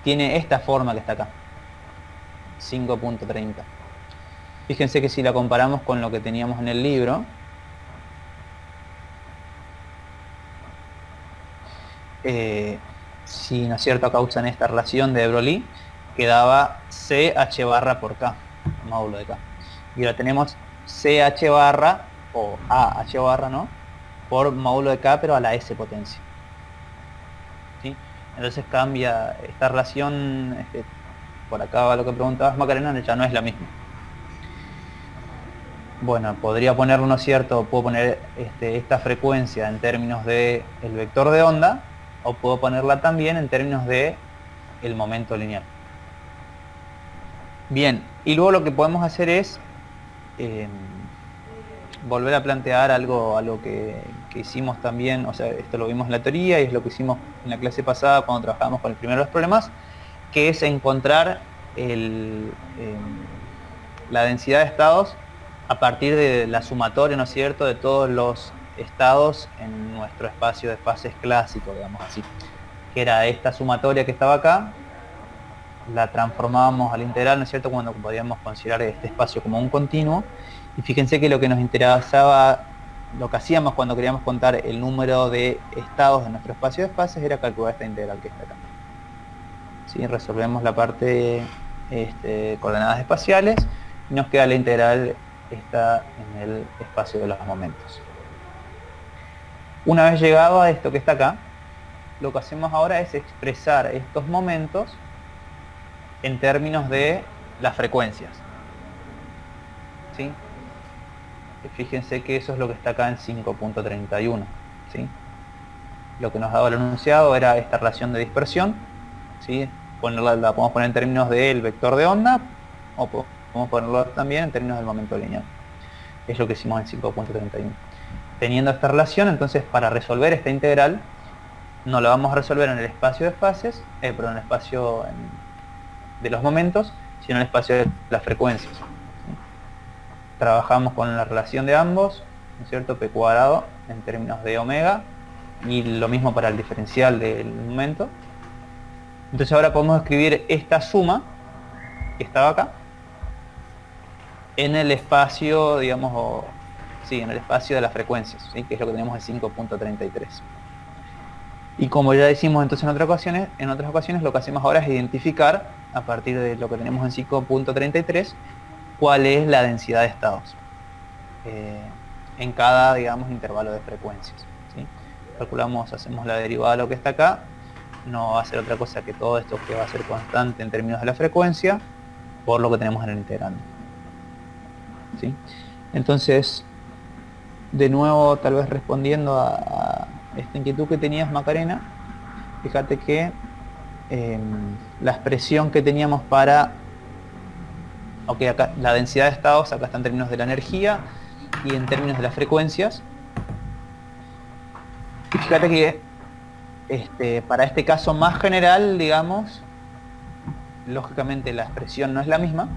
B: tiene esta forma que está acá, 5.30. Fíjense que si la comparamos con lo que teníamos en el libro, si, ¿no es cierto?, causan esta relación de Broglie, quedaba CH barra por K, módulo de K. Y ahora tenemos CH barra, o AH barra, ¿no?, por módulo de K, pero a la S potencia. ¿Sí? Entonces cambia esta relación, por acá va lo que preguntabas, Macarena, ya no es la misma. Bueno, podría ponerlo, ¿no es cierto?, puedo poner esta frecuencia en términos de el vector de onda, o puedo ponerla también en términos de el momento lineal. Bien, y luego lo que podemos hacer es volver a plantear algo que hicimos también, o sea, esto lo vimos en la teoría y es lo que hicimos en la clase pasada cuando trabajamos con el primero de los problemas, que es encontrar la densidad de estados a partir de la sumatoria, ¿no es cierto?, de todos los estados en nuestro espacio de fases clásico, digamos así. que era esta sumatoria que estaba acá, la transformábamos a la integral, ¿no es cierto?, cuando podíamos considerar este espacio como un continuo. Y fíjense que lo que nos interesaba, lo que hacíamos cuando queríamos contar el número de estados de nuestro espacio de fases, era calcular esta integral que está acá. ¿Sí? Resolvemos la parte de coordenadas espaciales y nos queda la integral está en el espacio de los momentos. Una vez llegado a esto que está acá, lo que hacemos ahora es expresar estos momentos en términos de las frecuencias. ¿Sí? Fíjense que eso es lo que está acá en 5.31. ¿Sí? Lo que nos daba el enunciado era esta relación de dispersión. ¿Sí? La podemos poner en términos del vector de onda o podemos ponerlo también en términos del momento lineal. Es lo que hicimos en 5.31. Teniendo esta relación, entonces para resolver esta integral no la vamos a resolver en el espacio de fases, pero en el espacio de los momentos, sino en el espacio de las frecuencias. ¿Sí? Trabajamos con la relación de ambos, ¿no es cierto?, p cuadrado en términos de omega, y lo mismo para el diferencial del momento. Entonces ahora podemos escribir esta suma que estaba acá en el espacio, digamos, en el espacio de las frecuencias, ¿sí?, que es lo que tenemos en 5.33. Y como ya decimos entonces en otras ocasiones lo que hacemos ahora es identificar, a partir de lo que tenemos en 5.33, cuál es la densidad de estados en cada, digamos, intervalo de frecuencias. ¿Sí? Calculamos, hacemos la derivada de lo que está acá, no va a ser otra cosa que todo esto que va a ser constante en términos de la frecuencia por lo que tenemos en el integrando. ¿Sí? Entonces, de nuevo, tal vez respondiendo a esta inquietud que tenías, Macarena, fíjate que la expresión que teníamos para, acá la densidad de estados, acá está en términos de la energía y en términos de las frecuencias. Y fíjate que para este caso más general, digamos, lógicamente la expresión no es la misma.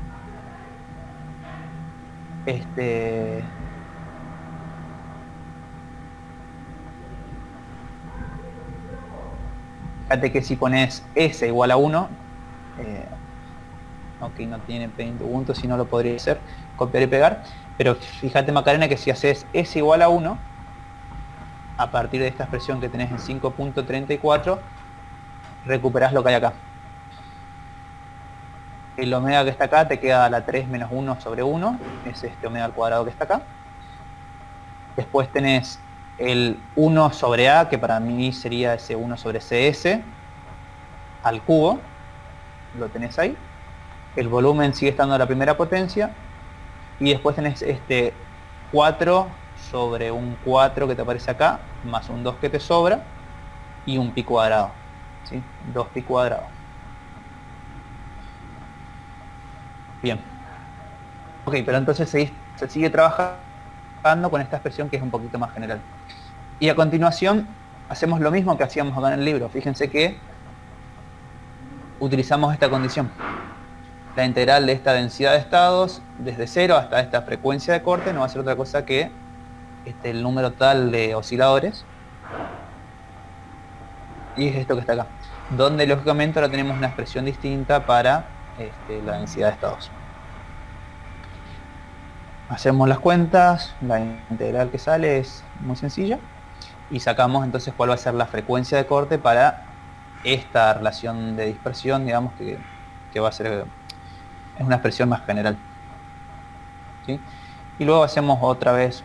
B: Fíjate que si pones S igual a 1, ok, no tiene puntos, si no lo podría hacer, copiar y pegar, pero fíjate, Macarena, que si haces S igual a 1, a partir de esta expresión que tenés en 5.34, recuperás lo que hay acá. El omega que está acá te queda a la 3 menos 1 sobre 1, es este omega al cuadrado que está acá. Después tenés el 1 sobre A, que para mí sería ese 1 sobre CS, al cubo, lo tenés ahí. El volumen sigue estando a la primera potencia. Y después tenés este 4 sobre un 4 que te aparece acá, más un 2 que te sobra, y un pi cuadrado. ¿Sí? 2 pi cuadrado. Bien. Ok, pero entonces se sigue trabajando con esta expresión que es un poquito más general. Y a continuación hacemos lo mismo que hacíamos acá en el libro. Fíjense que utilizamos esta condición. La integral de esta densidad de estados desde 0 hasta esta frecuencia de corte no va a ser otra cosa que el número total de osciladores. Y es esto que está acá. Donde lógicamente ahora tenemos una expresión distinta para la densidad de estados. Hacemos las cuentas, la integral que sale es muy sencilla. Y sacamos entonces cuál va a ser la frecuencia de corte para esta relación de dispersión, digamos, que va a ser, es una expresión más general. ¿Sí? Y luego hacemos otra vez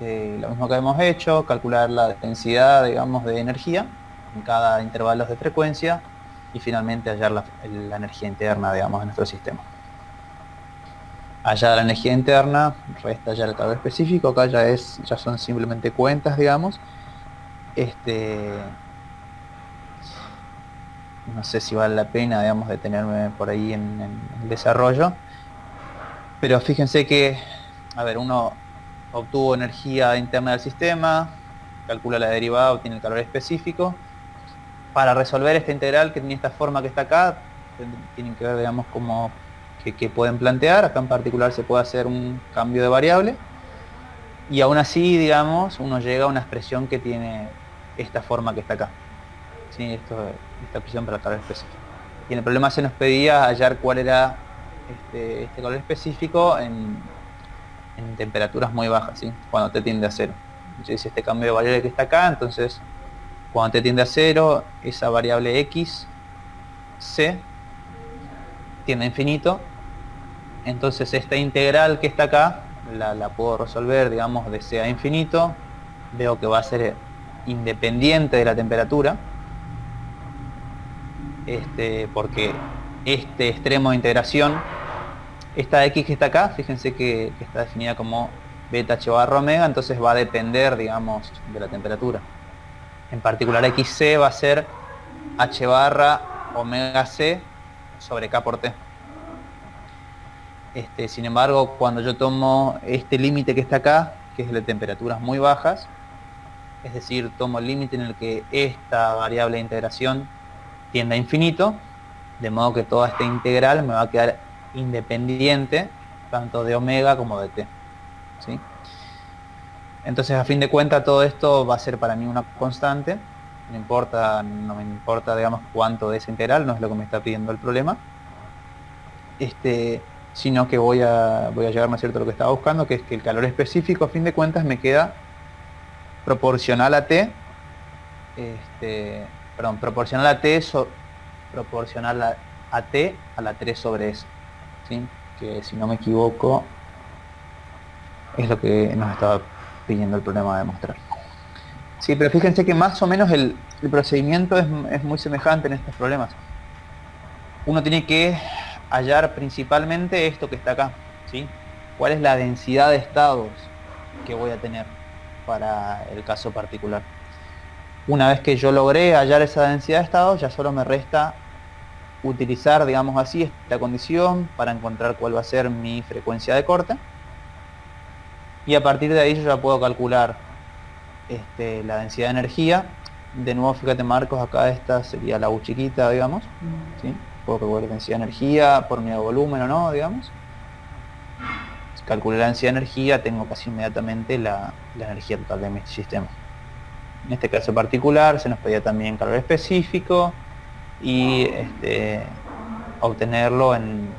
B: lo mismo que hemos hecho, calcular la densidad, digamos, de energía en cada intervalo de frecuencia y finalmente hallar la energía interna, digamos, de nuestro sistema. Allá la energía interna, resta ya el calor específico, acá ya son simplemente cuentas, digamos. No sé si vale la pena, digamos, detenerme por ahí en el desarrollo. Pero fíjense que, a ver, uno obtuvo energía interna del sistema, calcula la derivada, obtiene el calor específico. Para resolver esta integral que tiene esta forma que está acá, tienen que ver, digamos, cómo que pueden plantear. Acá en particular se puede hacer un cambio de variable y aún así, digamos, uno llega a una expresión que tiene esta forma que está acá. ¿sí? Esta presión para el calor específico. Y en el problema se nos pedía hallar cuál era este calor específico en temperaturas muy bajas, ¿sí? Cuando T tiende a cero. Yo hice este cambio de variable que está acá, entonces cuando T tiende a cero, esa variable X, C, tiende a infinito. Entonces esta integral que está acá, la puedo resolver, digamos, de C a infinito. Veo que va a ser independiente de la temperatura, porque este extremo de integración, esta X que está acá, fíjense que está definida como beta h barra omega, entonces va a depender, digamos, de la temperatura. En particular XC va a ser h barra omega C sobre K por T. Sin embargo, cuando yo tomo este límite que está acá, que es de temperaturas muy bajas, es decir, tomo el límite en el que esta variable de integración tiende a infinito, de modo que toda esta integral me va a quedar independiente tanto de omega como de T, ¿sí? Entonces, a fin de cuentas, todo esto va a ser para mí una constante. No me importa, digamos, cuánto de esa integral, no es lo que me está pidiendo el problema, sino que voy a llegarme a cierto lo que estaba buscando, que es que el calor específico, a fin de cuentas, me queda proporcional a T, proporcional a T, proporcional a T a la 3 sobre S, ¿sí? Que si no me equivoco es lo que nos estaba pidiendo el problema de demostrar. Sí, pero fíjense que más o menos el procedimiento es muy semejante en estos problemas. Uno tiene que hallar principalmente esto que está acá, ¿sí? ¿Cuál es la densidad de estados que voy a tener para el caso particular? Una vez que yo logré hallar esa densidad de estados, ya solo me resta utilizar, digamos así, esta condición para encontrar cuál va a ser mi frecuencia de corte, y a partir de ahí yo ya puedo calcular la densidad de energía. De nuevo, fíjate, Marcos, acá esta sería la U chiquita, digamos, ¿sí? Puedo calcular la densidad de energía por unidad de volumen o no, digamos. Si calculé la densidad de energía, tengo casi inmediatamente la energía total de mi sistema. En este caso particular se nos pedía también calor específico y obtenerlo en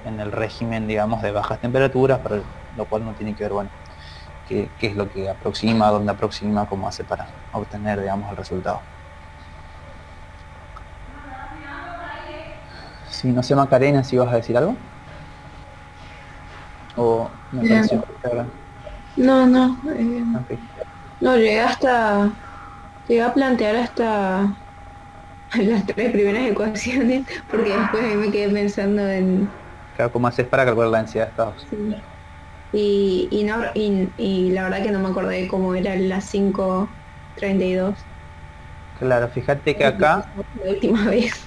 B: el régimen, digamos, de bajas temperaturas, para lo cual uno tiene que ver, bueno, qué es lo que aproxima, dónde aproxima, cómo hace para obtener, digamos, el resultado. Si no sé, Macarena, si vas a decir algo. O me pareció que
A: No,
B: okay.
A: No, llegué a plantear hasta las 3 primeras ecuaciones, porque después ahí me quedé pensando en...
B: Claro, ¿cómo haces para calcular la densidad de estados?
A: Sí. Y la verdad que no me acordé cómo era la 532.
B: Claro, fíjate que acá,
A: La última vez.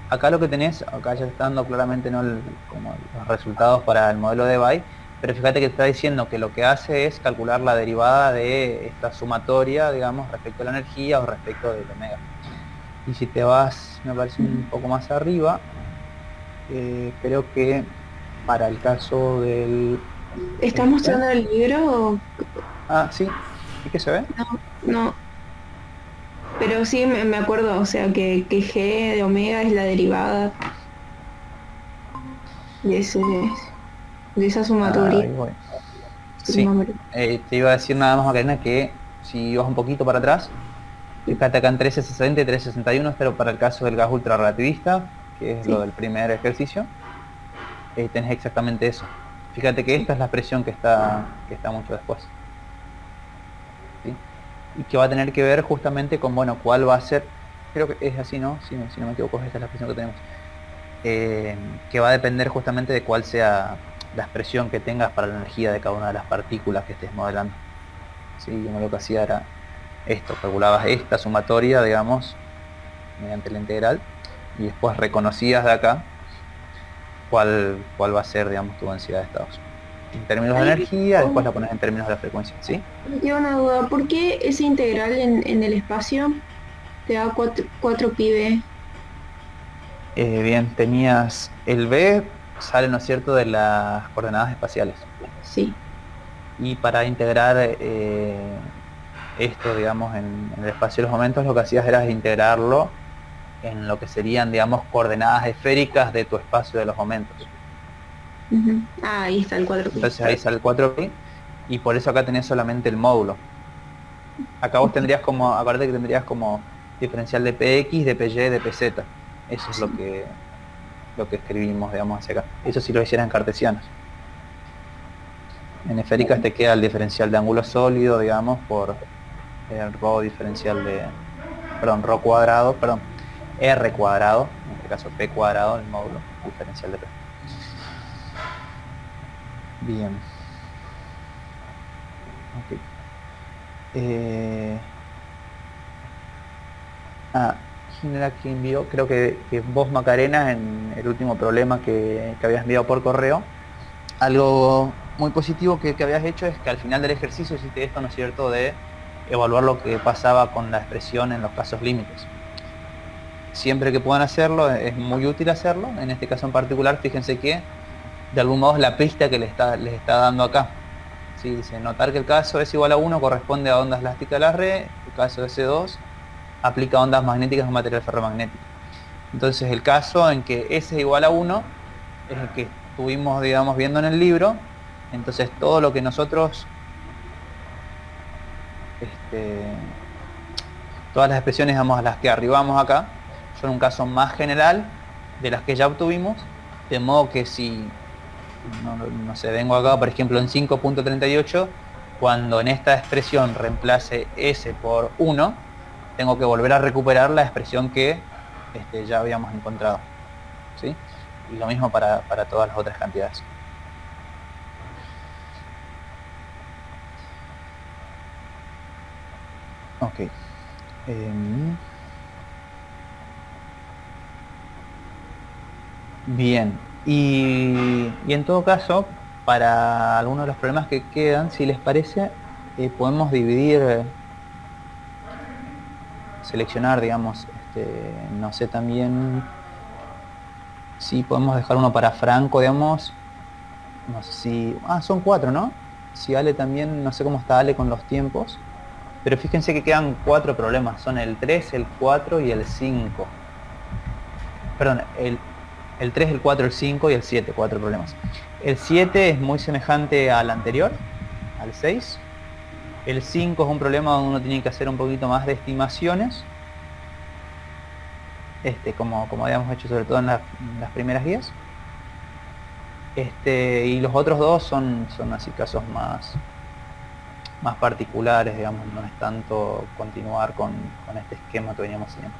B: acá lo que tenés, acá ya está dando claramente, ¿no?, como los resultados para el modelo de Debye, pero fíjate que te está diciendo que lo que hace es calcular la derivada de esta sumatoria, digamos, respecto a la energía o respecto del omega. Y si te vas, me parece, un poco más arriba, creo que para el caso del...
A: ¿Estás mostrando el libro o...?
B: Ah, sí. ¿Y qué se ve?
A: No. Pero sí me acuerdo, o sea, que G de omega es la derivada de esa sumatoria.
B: Ahí voy. Sí. Te iba a decir nada más, Macarena, que si vas un poquito para atrás, fíjate acá en 1360 y 361, pero para el caso del gas ultrarrelativista, que es lo del primer ejercicio, tenés exactamente eso. Fíjate que esta es la expresión que está mucho después, ¿sí? Y que va a tener que ver justamente con, bueno, cuál va a ser, creo que es así, ¿no? Si no me equivoco, esta es la expresión que tenemos. Que va a depender justamente de cuál sea la expresión que tengas para la energía de cada una de las partículas que estés modelando. ¿Sí? Yo lo que hacía era esto, calculabas esta sumatoria, digamos, mediante la integral, y después reconocías de acá cuál va a ser, digamos, tu densidad de estados. En términos de energía, después la pones en términos de la frecuencia, ¿sí?
A: Me queda una duda, ¿por qué esa integral en el espacio te da 4 pi b?
B: Bien, tenías el b, sale, ¿no es cierto?, de las coordenadas espaciales.
A: Sí.
B: Y para integrar esto, digamos, en el espacio de los momentos, lo que hacías era integrarlo en lo que serían, digamos, coordenadas esféricas de tu espacio de los momentos.
A: Ah, ahí está el 4pi.
B: Entonces ahí sale el 4pi y por eso acá tenés solamente el módulo. Acá vos tendrías como, acuérdate que tendrías como diferencial de px, de py, de pz. Eso es lo que escribimos, digamos, hacia acá. Eso si lo hicieras en cartesianos. En esféricas te queda el diferencial de ángulo sólido, digamos, por el rho diferencial de, perdón, rho cuadrado, perdón, r cuadrado, en este caso p cuadrado, el módulo diferencial de p. Bien. Okay. Ginera que envió, creo que vos, Macarena, en el último problema que habías enviado por correo, algo muy positivo que habías hecho es que al final del ejercicio hiciste esto, ¿no es cierto?, de evaluar lo que pasaba con la expresión en los casos límites. Siempre que puedan hacerlo, es muy útil hacerlo. En este caso en particular, fíjense que de algún modo es la pista que les está dando acá. ¿Sí? Dice, notar que el caso S igual a 1 corresponde a ondas elásticas de la red, el caso S2 aplica ondas magnéticas a un material ferromagnético. Entonces el caso en que S es igual a 1 es el que estuvimos, digamos, viendo en el libro. Entonces todo lo que nosotros, todas las expresiones, digamos, a las que arribamos acá, son un caso más general de las que ya obtuvimos, de modo que si, no sé, vengo acá, por ejemplo, en 5.38, cuando en esta expresión reemplace S por 1, tengo que volver a recuperar la expresión que ya habíamos encontrado, ¿sí? Y lo mismo para todas las otras cantidades. Ok. Bien. Y en todo caso, para algunos de los problemas que quedan, si les parece, podemos dividir, seleccionar, digamos, no sé, también si podemos dejar uno para Franco, digamos, no sé si, son 4, ¿no? Si Ale también, no sé cómo está Ale con los tiempos, pero fíjense que quedan 4 problemas, son el 3, el 4 y el 5. Perdón, el 3, el 4, el 5 y el 7, 4 problemas. El 7 es muy semejante al anterior, al 6. El 5 es un problema donde uno tiene que hacer un poquito más de estimaciones, como habíamos hecho sobre todo en las primeras guías. Y los otros dos son así casos más particulares, digamos, no es tanto continuar con este esquema que veníamos siguiendo.